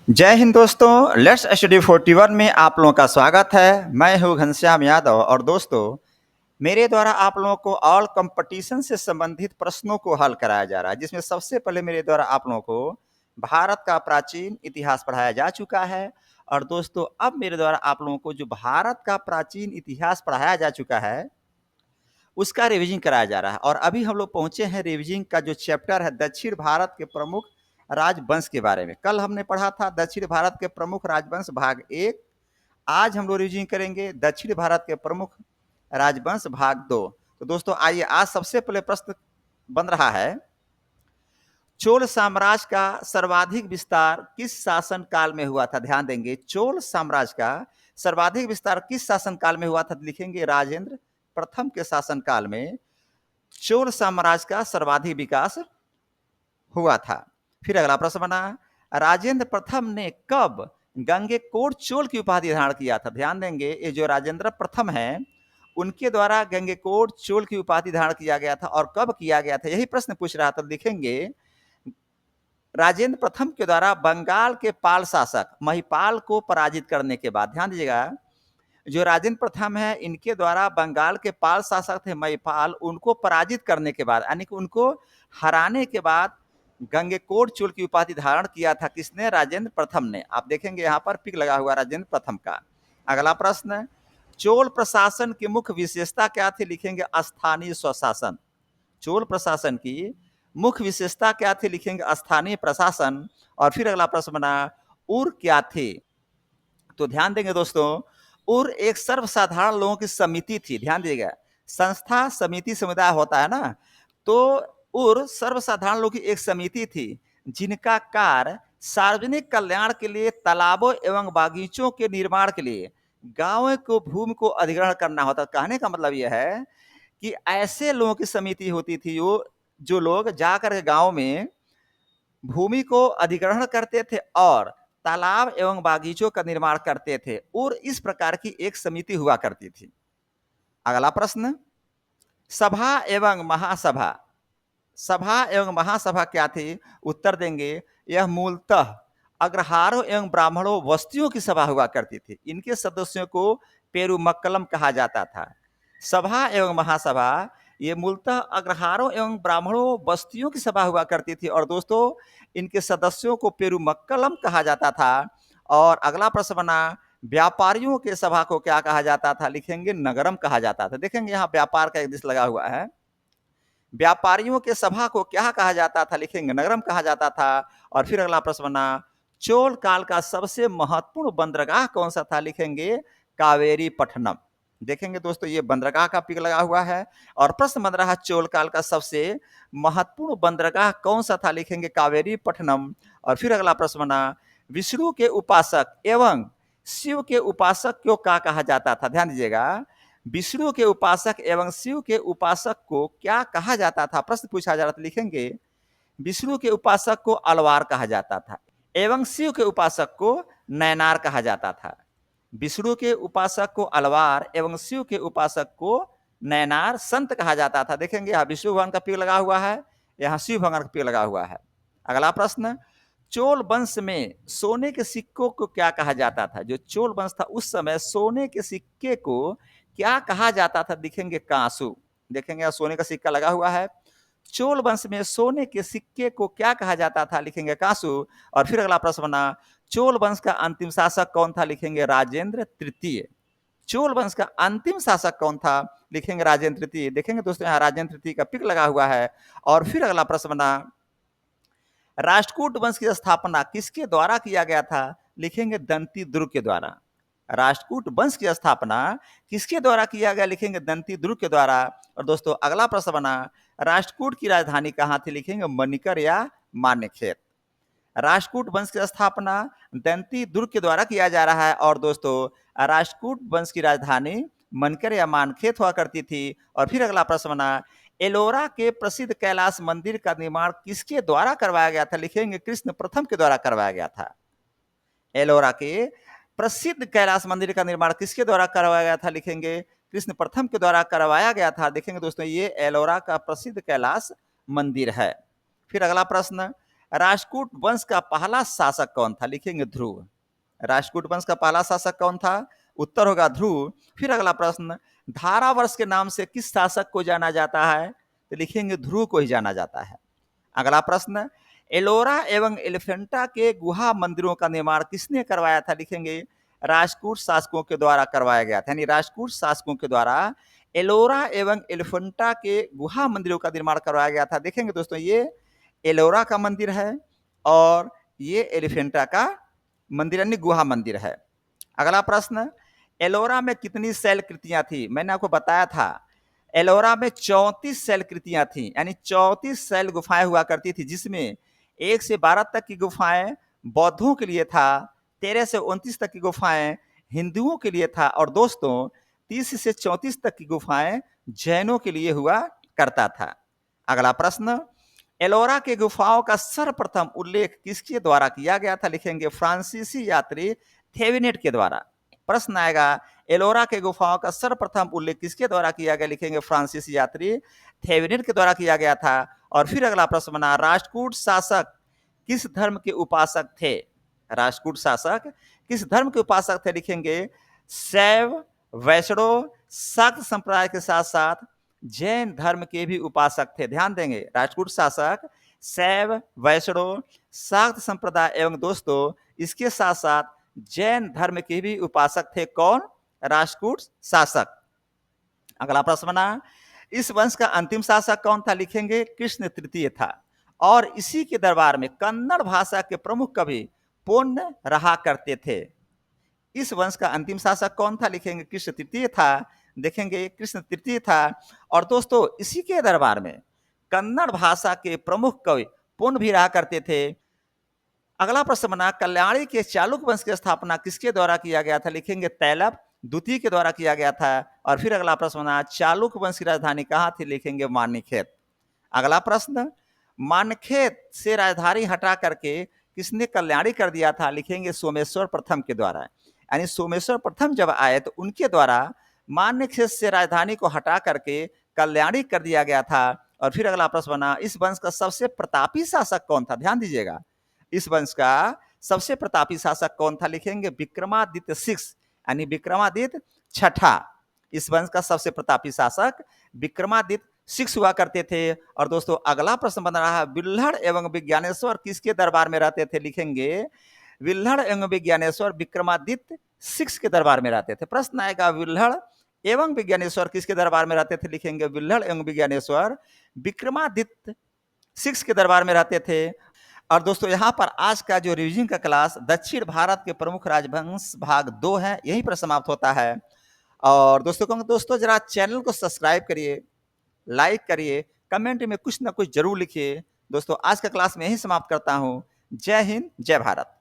जय हिंद दोस्तों, let's study 41 में आप लोगों का स्वागत है। मैं हूं घनश्याम यादव और दोस्तों मेरे द्वारा आप लोगों को ऑल कंपटीशन से संबंधित प्रश्नों को हल कराया जा रहा है, जिसमें सबसे पहले मेरे द्वारा आप लोगों को भारत का प्राचीन इतिहास पढ़ाया जा चुका है। और दोस्तों अब मेरे द्वारा आप लोगों को जो भारत का प्राचीन इतिहास पढ़ाया जा चुका है उसका रिवीजन कराया जा रहा है। और अभी हम लोग पहुंचे हैं रिवीजन का जो चैप्टर है दक्षिण भारत के प्रमुख राजवंश के बारे में। कल हमने पढ़ा था दक्षिण भारत के प्रमुख राजवंश भाग 1। आज हम लोग रिवीजन करेंगे दक्षिण भारत के प्रमुख राजवंश भाग 2। तो दोस्तों आइए, आज सबसे पहले प्रश्न बन रहा है, चोल साम्राज्य का सर्वाधिक विस्तार किस शासन काल में हुआ था? ध्यान देंगे, चोल साम्राज्य का सर्वाधिक विस्तार किस शासन काल में हुआ था? लिखेंगे राजेंद्र प्रथम के शासन काल में चोल साम्राज्य का सर्वाधिक विकास हुआ था। फिर अगला प्रश्न बना, राजेंद्र प्रथम ने कब गंगेकोट चोल की उपाधि धारण किया था? ध्यान देंगे, ये जो राजेंद्र प्रथम है उनके द्वारा गंगेकोट चोल की उपाधि धारण किया गया था और कब किया गया था, यही प्रश्न पूछ रहा था। लिखेंगे राजेंद्र प्रथम के द्वारा बंगाल के पाल शासक महिपाल को पराजित करने के बाद। ध्यान दीजिएगा, जो राजेंद्र प्रथम है इनके द्वारा बंगाल के पाल शासक थे महिपाल, उनको पराजित करने के बाद यानी कि उनको हराने के बाद गंगेकोट चोल की उपाधि धारण किया था किसने? राजेंद्र प्रथम ने। आप देखेंगे यहाँ पर पिक लगा हुआ राजेंद्र प्रथम का। अगला प्रश्न, चोल प्रशासन की मुख्य विशेषता क्या थी? लिखेंगे स्थानीय स्वशासन। चोल प्रशासन की मुख्य विशेषता क्या थी? लिखेंगे स्थानीय प्रशासन। और फिर अगला प्रश्न बना, उर क्या थे? तो ध्यान देंगे दोस्तों, उर एक सर्वसाधारण लोगों की समिति थी। ध्यान दीजिएगा, संस्था समिति समुदाय होता है ना, तो उर सर्वसाधारण लोगों की एक समिति थी जिनका कार्य सार्वजनिक कल्याण के लिए तालाबों एवं बागीचों के निर्माण के लिए गांवों को भूमि को अधिग्रहण करना होता। कहने का मतलब यह है कि ऐसे लोगों की समिति होती थी वो जो लोग जाकर के गांव में भूमि को अधिग्रहण करते थे और तालाब एवं बागीचों का निर्माण करते थे, और इस प्रकार की एक समिति हुआ करती थी। अगला प्रश्न, सभा एवं महासभा। सभा एवं महासभा क्या थी? उत्तर देंगे, यह मूलतः अग्रहारों एवं ब्राह्मणों वस्तियों की सभा हुआ करती थी। इनके सदस्यों को पेरुमक्कलम कहा जाता था। सभा एवं महासभा ये मूलतः अग्रहारों एवं ब्राह्मणों बस्तियों की सभा हुआ करती थी और दोस्तों इनके सदस्यों को पेरुमक्कलम कहा जाता था। और अगला प्रश्न बना, व्यापारियों के सभा को क्या कहा जाता था? लिखेंगे नगरम कहा जाता था। देखेंगे यहाँ व्यापार का एक दिश लगा हुआ है। व्यापारियों के सभा को क्या कहा जाता था? लिखेंगे नगरम कहा जाता था। और फिर अगला प्रश्न बना, चोल काल का सबसे महत्वपूर्ण बंदरगाह कौन सा था? लिखेंगे कावेरी पट्टनम। देखेंगे दोस्तों ये बंदरगाह का पिक लगा हुआ है और प्रश्न बन रहा, चोल काल का सबसे महत्वपूर्ण बंदरगाह कौन सा था? लिखेंगे कावेरी पट्टनम। और फिर अगला प्रश्न बना, विष्णु के उपासक एवं शिव के उपासक को क्या कहा जाता था? ध्यान दीजिएगा, विष्णु के उपासक एवं शिव के उपासक को क्या कहा जाता था? प्रश्न पूछा जा रहा था। लिखेंगे विष्णु के उपासक को अलवार कहा जाता था एवं शिव के उपासक को नैनार कहा जाता था। विष्णु के उपासक को अलवार एवं शिव के उपासक को नैनार संत कहा जाता था। देखेंगे यहाँ विष्णु भगवान का पीर लगा हुआ है, यहाँ शिव भगवान का पीर लगा हुआ है। अगला प्रश्न, चोल वंश में सोने के सिक्कों को क्या कहा जाता था? जो चोल वंश था उस समय सोने के सिक्के को क्या कहा जाता था? दिखेंगे कांसू। देखेंगे यहाँ सोने का सिक्का लगा हुआ है। चोल वंश में सोने के सिक्के को क्या कहा जाता था? लिखेंगे कांसू। और फिर अगला प्रश्न बना, चोल वंश का अंतिम शासक कौन था? लिखेंगे राजेंद्र तृतीय। चोल वंश का अंतिम शासक कौन था? लिखेंगे राजेंद्र तृतीय। देखेंगे दोस्तों यहाँ राजेंद्र तृतीय का पिक लगा हुआ है। और फिर अगला प्रश्न बना, राष्ट्रकूट वंश की स्थापना किसके द्वारा किया गया था? लिखेंगे दंती दुर्ग के द्वारा। राष्ट्रकूट वंश की स्थापना किसके द्वारा किया गया? लिखेंगे दंती दुर्ग के द्वारा। और दोस्तों अगला प्रश्न बना, राष्ट्रकूट की राजधानी कहाँ थी? लिखेंगे मणिकर या मान्यखेत। राष्ट्रकूट वंश की स्थापना दंती दुर्ग के द्वारा किया जा रहा है और दोस्तों राष्ट्रकूट वंश की राजधानी मनकर या मानखेत हुआ करती थी। और फिर अगला प्रश्न बना, एलोरा के प्रसिद्ध कैलाश मंदिर का निर्माण किसके द्वारा करवाया गया था? लिखेंगे कृष्ण प्रथम के द्वारा करवाया गया था। एलोरा के प्रसिद्ध कैलाश मंदिर का निर्माण किसके द्वारा करवाया गया था? लिखेंगे कृष्ण प्रथम के द्वारा करवाया गया था। देखेंगे दोस्तों ये एलोरा का प्रसिद्ध कैलाश मंदिर है। फिर अगला प्रश्न, राष्ट्रकूट वंश का पहला शासक कौन था? लिखेंगे ध्रुव। राष्ट्रकूट वंश का पहला शासक कौन था? उत्तर होगा ध्रुव। फिर अगला प्रश्न, धारावर्ष के नाम से किस शासक को जाना जाता है? तो लिखेंगे ध्रुव को ही जाना जाता है। अगला प्रश्न, एलोरा एवं एलिफेंटा के गुहा मंदिरों का निर्माण किसने करवाया था? लिखेंगे राष्ट्रकूट शासकों के द्वारा करवाया गया था। यानी राष्ट्रकूट शासकों के द्वारा एलोरा एवं एलिफेंटा के गुहा मंदिरों का निर्माण करवाया गया था। देखेंगे दोस्तों, ये एलोरा का मंदिर है और ये एलिफेंटा का मंदिर यानी गुहा मंदिर है। अगला प्रश्न, एलोरा में कितनी शैल कृतियां थी? मैंने आपको बताया था एलोरा में 34 शैल कृतियां थी, यानी 34 शैल गुफाएं हुआ करती थी, जिसमें 1 से 12 तक की गुफाएं बौद्धों के लिए था, 13 से 29 तक की गुफाएं हिंदुओं के लिए था और दोस्तों 30 से 34 तक की गुफाएं जैनों के लिए हुआ करता था। अगला प्रश्न, एलोरा के गुफाओं का सर्वप्रथम उल्लेख किसके द्वारा किया गया था? लिखेंगे फ्रांसीसी यात्री थेवेनेट के द्वारा। प्रश्न आएगा, एलोरा के गुफाओं का सर्वप्रथम उल्लेख किसके द्वारा किया गया? लिखेंगे फ्रांसीसी यात्री थेवेनेट के द्वारा किया गया था। और फिर अगला प्रश्न बना, राष्ट्रकूट शासक किस धर्म के उपासक थे? राष्ट्रकूट शासक किस धर्म के उपासक थे? लिखेंगे शैव, वैष्णव, शाक्त संप्रदाय के साथ साथ जैन धर्म के भी उपासक थे। ध्यान देंगे, राष्ट्रकूट शासक शैव, वैष्णव, शाक्त संप्रदाय एवं दोस्तों इसके साथ साथ जैन धर्म के भी उपासक थे। कौन? राष्ट्रकूट शासक। अगला प्रश्न बना, इस वंश का अंतिम शासक कौन था? लिखेंगे कृष्ण तृतीय था और इसी के दरबार में कन्नड़ भाषा के प्रमुख कवि पुण्य रहा करते थे। इस वंश का अंतिम शासक कौन था? लिखेंगे कृष्ण तृतीय था। देखेंगे कृष्ण तृतीय था और दोस्तों इसी के दरबार में कन्नड़ भाषा के प्रमुख कवि पुण्य भी रहा करते थे। अगला प्रश्न बना, कल्याणी के चालुक्य वंश की स्थापना किसके द्वारा किया गया था? लिखेंगे तैलप द्वितीय के द्वारा किया गया था। और फिर अगला प्रश्न बना, चालुक्य वंश की राजधानी कहाँ थी? लिखेंगे मान्यखेत। अगला प्रश्न, मान्यखेत से राजधानी हटा करके किसने कल्याणी कर दिया था? लिखेंगे सोमेश्वर प्रथम के द्वारा। यानी सोमेश्वर प्रथम जब आए तो उनके द्वारा मान्यखेत से राजधानी को हटा करके कल्याणी कर दिया गया था। और फिर अगला प्रश्न बना, इस वंश का सबसे प्रतापी शासक कौन था? ध्यान दीजिएगा, इस वंश का सबसे प्रतापी शासक कौन था? लिखेंगे विक्रमादित्य सिक्स, यानी विक्रमादित्य छठा। इस वंश का सबसे प्रतापी शासक विक्रमादित्य सिक्स हुआ करते थे। और दोस्तों अगला प्रश्न बन रहा है, विल्हड़ एवं विज्ञानेश्वर किसके दरबार में रहते थे? लिखेंगे विल्हड़ एवं विज्ञानेश्वर विक्रमादित्य सिक्स के दरबार में रहते थे। प्रश्न आएगा, विल्हड़ एवं विज्ञानेश्वर किसके दरबार में रहते थे? लिखेंगे विल्हड़ एवं विज्ञानेश्वर विक्रमादित्य सिक्स के दरबार में रहते थे। और दोस्तों यहाँ पर आज का जो रिवीजन का क्लास दक्षिण भारत के प्रमुख राजवंश भाग 2 है, यहीं पर समाप्त होता है। और दोस्तों कहूँगा, दोस्तों जरा चैनल को सब्सक्राइब करिए, लाइक करिए, कमेंट में कुछ ना कुछ जरूर लिखिए। दोस्तों आज का क्लास में यहीं समाप्त करता हूँ। जय हिंद, जय भारत।